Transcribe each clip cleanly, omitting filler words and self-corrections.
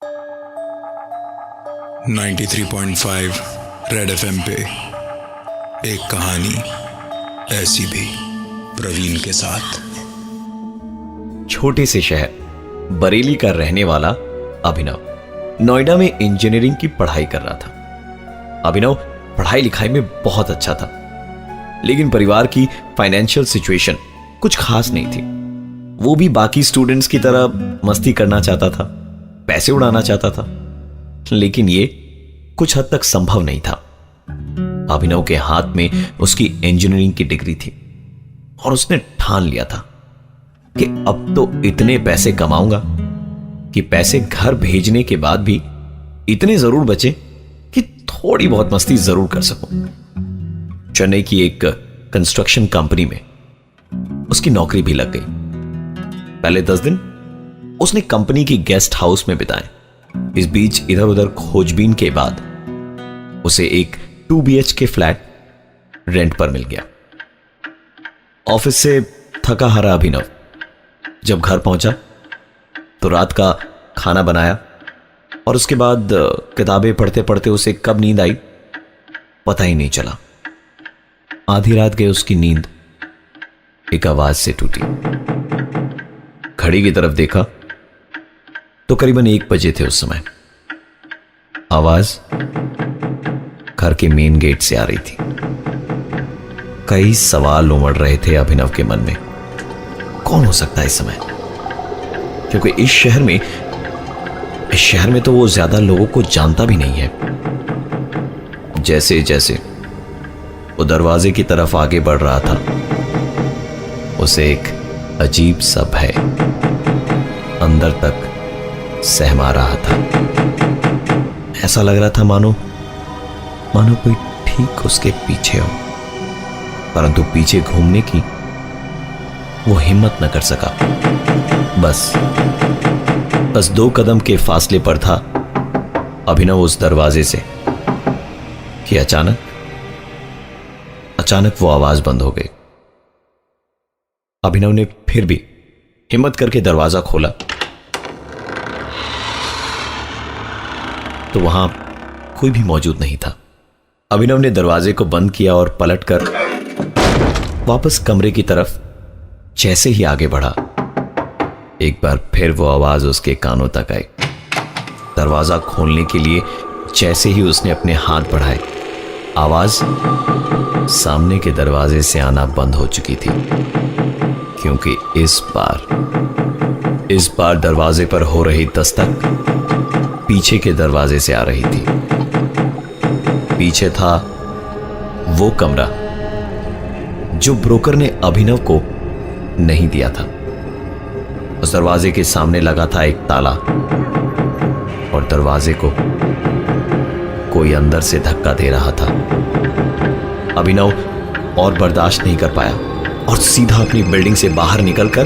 93.5 red FM पे एक कहानी ऐसी भी, प्रवीण के साथ। छोटे से शहर बरेली का रहने वाला अभिनव नोएडा में इंजीनियरिंग की पढ़ाई कर रहा था। अभिनव पढ़ाई लिखाई में बहुत अच्छा था, लेकिन परिवार की फाइनेंशियल सिचुएशन कुछ खास नहीं थी। वो भी बाकी स्टूडेंट्स की तरह मस्ती करना चाहता था, पैसे उड़ाना चाहता था, लेकिन ये कुछ हद तक संभव नहीं था। अभिनव के हाथ में उसकी इंजीनियरिंग की डिग्री थी और उसने ठान लिया था कि अब तो इतने पैसे कमाऊंगा कि पैसे घर भेजने के बाद भी इतने जरूर बचे कि थोड़ी बहुत मस्ती जरूर कर सकूं। चेन्नई की एक कंस्ट्रक्शन कंपनी में उसकी नौकरी भी लग गई। पहले 10 दिन उसने कंपनी की गेस्ट हाउस में बिताए। इस बीच इधर उधर खोजबीन के बाद उसे एक 2 BHK फ्लैट रेंट पर मिल गया। ऑफिस से थका हारा अभिनव जब घर पहुंचा तो रात का खाना बनाया और उसके बाद किताबें पढ़ते पढ़ते उसे कब नींद आई पता ही नहीं चला। आधी रात गई उसकी नींद एक आवाज से टूटी। घड़ी की तरफ देखा तो करीबन 1 बजे थे उस समय। आवाज घर के मेन गेट से आ रही थी। कई सवाल उमड़ रहे थे अभिनव के मन में। कौन हो सकता है इस समय? क्योंकि इस शहर में तो वो ज्यादा लोगों को जानता भी नहीं है। जैसे जैसे वो दरवाजे की तरफ आगे बढ़ रहा था, उसे एक अजीब सा भय अंदर तक सहमा रहा था। ऐसा लग रहा था मानो कोई ठीक उसके पीछे हो, परंतु पीछे घूमने की वो हिम्मत न कर सका। बस 2 कदम के फासले पर था अभिनव उस दरवाजे से कि अचानक वो आवाज बंद हो गई। अभिनव ने फिर भी हिम्मत करके दरवाजा खोला तो वहां कोई भी मौजूद नहीं था। अभिनव ने दरवाजे को बंद किया और पलटकर वापस कमरे की तरफ जैसे ही आगे बढ़ा, एक बार फिर वो आवाज उसके कानों तक आई। दरवाजा खोलने के लिए जैसे ही उसने अपने हाथ बढ़ाए, आवाज सामने के दरवाजे से आना बंद हो चुकी थी, क्योंकि इस बार दरवाजे पर हो रही दस्तक पीछे के दरवाजे से आ रही थी। पीछे था वो कमरा जो ब्रोकर ने अभिनव को नहीं दिया था। उस दरवाजे के सामने लगा था एक ताला और दरवाजे को कोई अंदर से धक्का दे रहा था। अभिनव और बर्दाश्त नहीं कर पाया और सीधा अपनी बिल्डिंग से बाहर निकलकर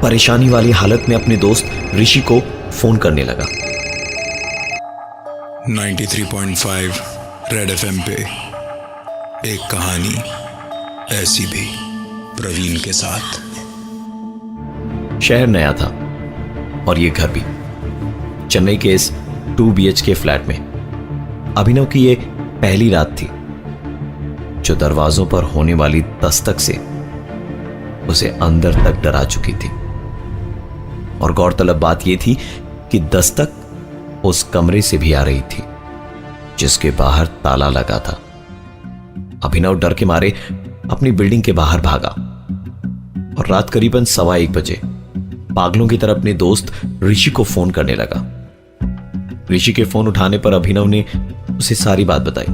परेशानी वाली हालत में अपने दोस्त ऋषि को फोन करने लगा। 93.5 रेड एफएम पे एक कहानी ऐसी भी, प्रवीण के साथ। शहर नया था और ये घर भी। चेन्नई के इस 2 BHK फ्लैट में अभिनव की ये पहली रात थी जो दरवाजों पर होने वाली दस्तक से उसे अंदर तक डरा चुकी थी। और गौरतलब बात यह थी कि दस्तक उस कमरे से भी आ रही थी जिसके बाहर ताला लगा था। अभिनव डर के मारे अपनी बिल्डिंग के बाहर भागा और रात करीबन 1:15 बजे पागलों की तरह अपने दोस्त ऋषि को फोन करने लगा। ऋषि के फोन उठाने पर अभिनव ने उसे सारी बात बताई।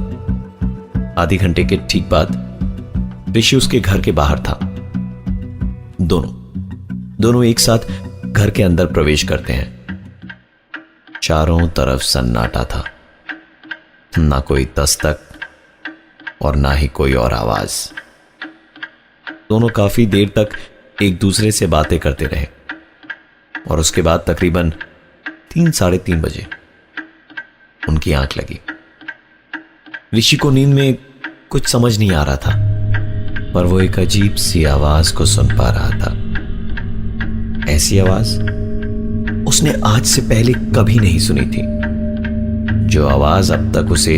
आधे घंटे के ठीक बाद ऋषि उसके घर के बाहर था। दोनों एक साथ घर के अंदर प्रवेश करते हैं। चारों तरफ सन्नाटा था, ना कोई दस्तक और ना ही कोई और आवाज। दोनों काफी देर तक एक दूसरे से बातें करते रहे और उसके बाद तकरीबन 3-3:30 बजे उनकी आंख लगी। ऋषि को नींद में कुछ समझ नहीं आ रहा था, पर वो एक अजीब सी आवाज को सुन पा रहा था। ऐसी आवाज उसने आज से पहले कभी नहीं सुनी थी। जो आवाज अब तक उसे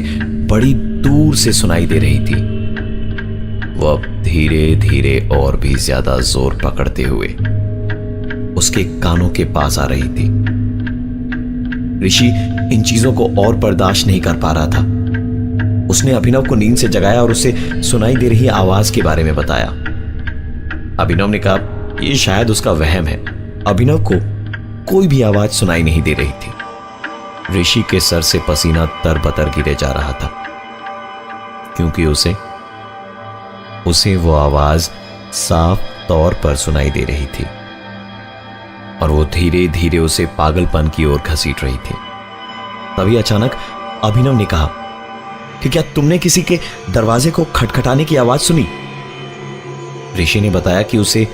बड़ी दूर से सुनाई दे रही थी, वो अब धीरे धीरे और भी ज्यादा जोर पकड़ते हुए उसके कानों के पास आ रही थी। ऋषि इन चीजों को और बर्दाश्त नहीं कर पा रहा था। उसने अभिनव को नींद से जगाया और उसे सुनाई दे रही आवाज के बारे में बताया। अभिनव ने कहा यह शायद उसका वहम है। अभिनव को कोई भी आवाज सुनाई नहीं दे रही थी। ऋषि के सर से पसीना तरबतर गिरे जा रहा था, क्योंकि उसे वो आवाज साफ तौर पर सुनाई दे रही थी और वो धीरे धीरे उसे पागलपन की ओर घसीट रही थी। तभी अचानक अभिनव ने कहा कि क्या तुमने किसी के दरवाजे को खटखटाने की आवाज सुनी? ऋषि ने बताया कि उसे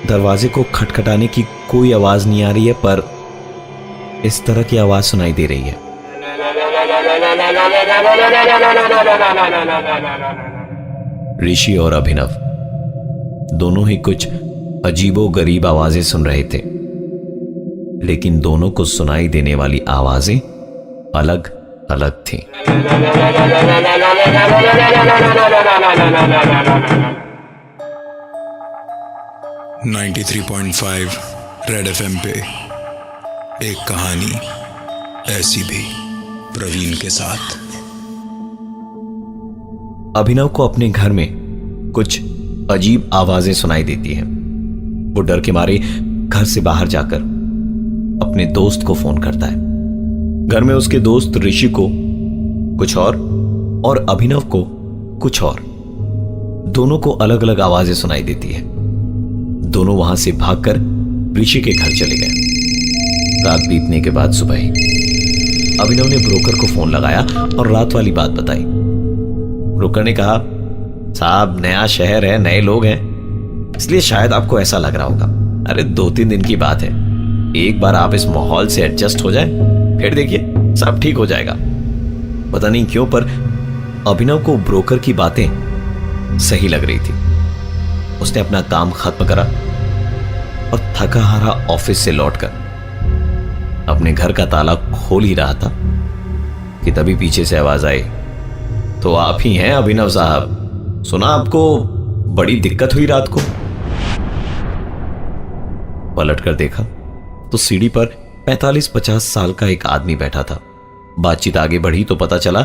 दरवाजे को खटखटाने की कोई आवाज नहीं आ रही है, पर इस तरह की आवाज सुनाई दे रही है। ऋषि और अभिनव दोनों ही कुछ अजीबोगरीब आवाजें सुन रहे थे, लेकिन दोनों को सुनाई देने वाली आवाजें अलग अलग थीं। 93.5 रेड एफएम पे एक कहानी ऐसी भी, प्रवीण के साथ। अभिनव को अपने घर में कुछ अजीब आवाजें सुनाई देती हैं। वो डर के मारे घर से बाहर जाकर अपने दोस्त को फोन करता है। घर में उसके दोस्त ऋषि को कुछ और अभिनव को कुछ और, दोनों को अलग अलग आवाजें सुनाई देती है। दोनों वहां से भागकर ऋषि के घर चले गए। रात बीतने के बाद सुबह ही अभिनव ने ब्रोकर को फोन लगाया और रात वाली बात बताई। ब्रोकर ने कहा साहब, नया शहर है, नए लोग हैं, इसलिए शायद आपको ऐसा लग रहा होगा। अरे 2-3 दिन की बात है, एक बार आप इस माहौल से एडजस्ट हो जाए, फिर देखिए सब ठीक हो जाएगा। पता नहीं क्यों, पर अभिनव को ब्रोकर की बातें सही लग रही थी। उसने अपना काम खत्म करा और थका हारा ऑफिस से लौटकर अपने घर का ताला खोल ही रहा था कि तभी पीछे से आवाज आई, तो आप ही हैं अभिनव साहब, सुना आपको बड़ी दिक्कत हुई रात को। पलटकर देखा तो सीढ़ी पर 45-50 साल का एक आदमी बैठा था। बातचीत आगे बढ़ी तो पता चला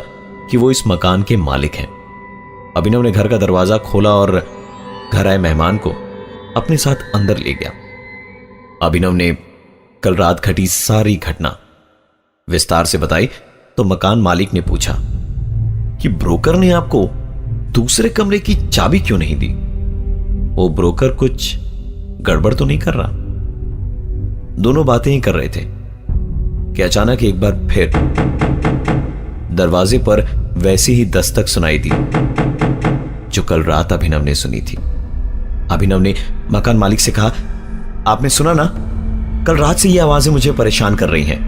कि वो इस मकान के मालिक हैं। अभिनव ने घर का दरवाजा खोला और घर आए मेहमान को अपने साथ अंदर ले गया। अभिनव ने कल रात घटी सारी घटना विस्तार से बताई तो मकान मालिक ने पूछा कि ब्रोकर ने आपको दूसरे कमरे की चाबी क्यों नहीं दी? वो ब्रोकर कुछ गड़बड़ तो नहीं कर रहा? दोनों बातें ही कर रहे थे कि अचानक एक बार फिर दरवाजे पर वैसी ही दस्तक सुनाई दी जो कल रात अभिनव ने सुनी थी। अभिनव ने मकान मालिक से कहा, आपने सुना ना, कल रात से ये आवाजें मुझे परेशान कर रही हैं।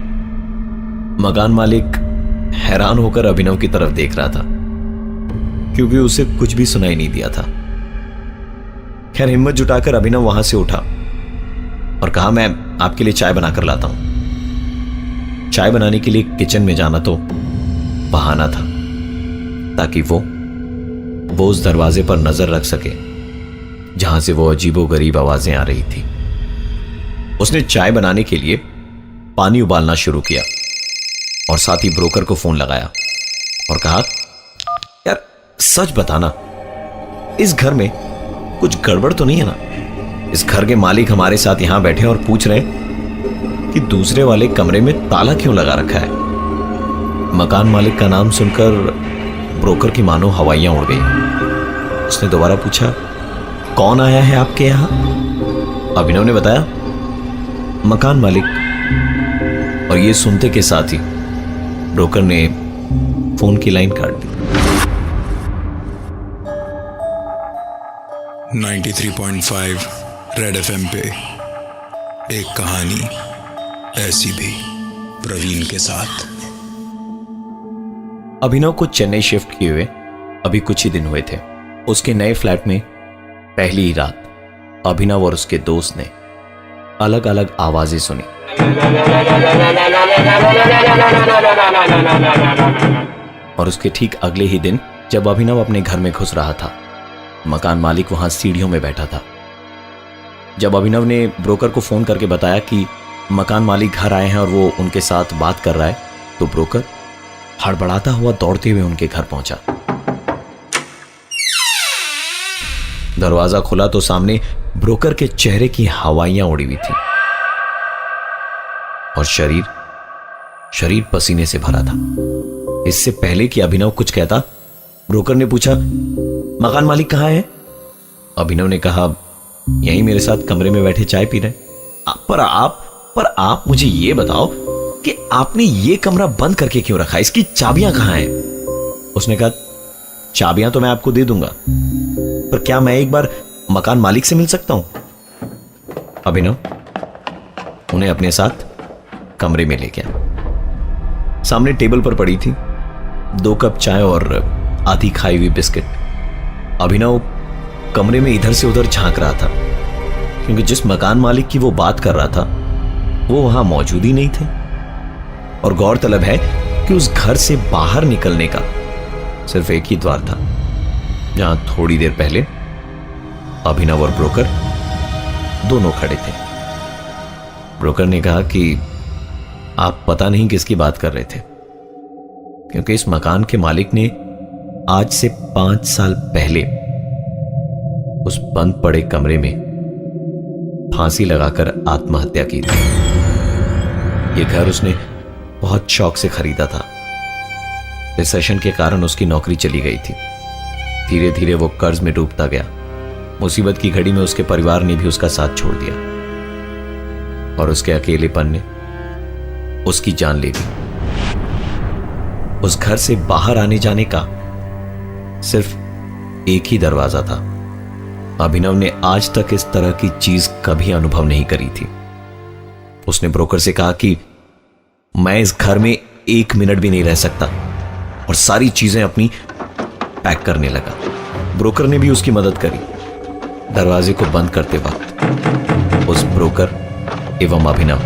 मकान मालिक हैरान होकर अभिनव की तरफ देख रहा था, क्योंकि उसे कुछ भी सुनाई नहीं दिया था। खैर, हिम्मत जुटाकर अभिनव वहां से उठा और कहा, मैं आपके लिए चाय बनाकर लाता हूं। चाय बनाने के लिए किचन में जाना तो बहाना था, ताकि वो उस दरवाजे पर नजर रख सके जहां से वो अजीबोगरीब आवाजें आ रही थी। उसने चाय बनाने के लिए पानी उबालना शुरू किया और साथ ही ब्रोकर को फोन लगाया और कहा, यार सच बताना, इस घर में कुछ गड़बड़ तो नहीं है ना? इस घर के मालिक हमारे साथ यहां बैठे और पूछ रहे हैं कि दूसरे वाले कमरे में ताला क्यों लगा रखा है। मकान मालिक का नाम सुनकर ब्रोकर की मानो हवाइयां उड़ गई। उसने दोबारा पूछा, कौन आया है आपके यहां? अभिनव ने बताया, मकान मालिक। और ये सुनते के साथ ही ब्रोकर ने फोन की लाइन काट दी। 93.5 रेड एफएम पे एक कहानी ऐसी भी, प्रवीण के साथ। अभिनव को चेन्नई शिफ्ट किए हुए अभी कुछ ही दिन हुए थे। उसके नए फ्लैट में पहली ही रात अभिनव और उसके दोस्त ने अलग अलग आवाजें सुनी। और उसके ठीक अगले ही दिन जब अभिनव अपने घर में घुस रहा था, मकान मालिक वहां सीढ़ियों में बैठा था। जब अभिनव ने ब्रोकर को फोन करके बताया कि मकान मालिक घर आए हैं और वो उनके साथ बात कर रहा है, तो ब्रोकर हड़बड़ाता हुआ दौड़ते हुए उनके घर पहुंचा। दरवाजा खुला तो सामने ब्रोकर के चेहरे की हवाइयां उड़ी हुई थी और शरीर पसीने से भरा था। इससे पहले कि अभिनव कुछ कहता, ब्रोकर ने पूछा, मकान मालिक कहां है? अभिनव ने कहा, यहीं मेरे साथ कमरे में बैठे चाय पी रहे। पर आप मुझे यह बताओ कि आपने ये कमरा बंद करके क्यों रखा? इसकी चाबियां कहां हैं? उसने कहा, चाबियां तो मैं आपको दे दूंगा, पर क्या मैं एक बार मकान मालिक से मिल सकता हूं? अभिनव उन्हें अपने साथ कमरे में ले गया। सामने टेबल पर पड़ी थी 2 कप चाय और आधी खाई हुई बिस्किट। अभिनव कमरे में इधर से उधर झांक रहा था, क्योंकि जिस मकान मालिक की वो बात कर रहा था वो वहां मौजूद ही नहीं थे। और गौरतलब है कि उस घर से बाहर निकलने का सिर्फ एक ही द्वार था, जहां थोड़ी देर पहले अभिनव और ब्रोकर दोनों खड़े थे। ब्रोकर ने कहा कि आप पता नहीं किसकी बात कर रहे थे, क्योंकि इस मकान के मालिक ने आज से 5 साल पहले उस बंद पड़े कमरे में फांसी लगाकर आत्महत्या की थी। यह घर उसने बहुत शौक से खरीदा था। रिसेशन के कारण उसकी नौकरी चली गई थी। धीरे धीरे वो कर्ज में डूबता गया। मुसीबत की घड़ी में उसके परिवार ने भी उसका साथ छोड़ दिया और उसके अकेलेपन ने उसकी जान ले ली। उस घर से बाहर आने जाने का सिर्फ एक ही दरवाजा था। अभिनव ने आज तक इस तरह की चीज कभी अनुभव नहीं करी थी। उसने ब्रोकर से कहा कि मैं इस घर में 1 मिनट भी नहीं रह सकता, और सारी चीजें अपनी पैक करने लगा। ब्रोकर ने भी उसकी मदद करी। दरवाजे को बंद करते वक्त उस ब्रोकर एवं अभिनव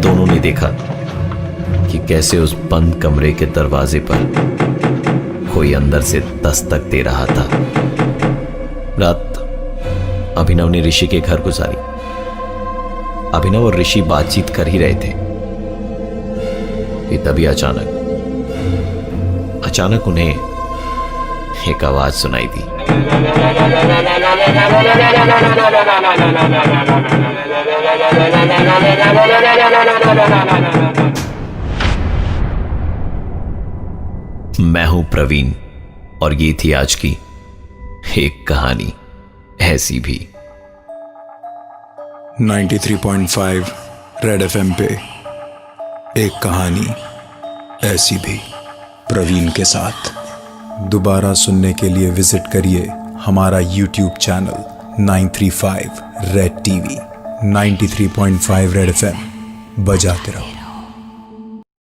दोनों ने देखा कि कैसे उस बंद कमरे के दरवाजे पर कोई अंदर से दस्तक दे रहा था। रात अभिनव ने ऋषि के घर गुजारी। अभिनव और ऋषि बातचीत कर ही रहे थे कि तभी अचानक उन्हें एक आवाज सुनाई दी। मैं हूं प्रवीण और ये थी आज की एक कहानी ऐसी भी। 93.5 रेड एफएम पे एक कहानी ऐसी भी प्रवीण के साथ। दोबारा सुनने के लिए विजिट करिए हमारा YouTube channel 935 red TV. 93.5 red FM बजाते रहो।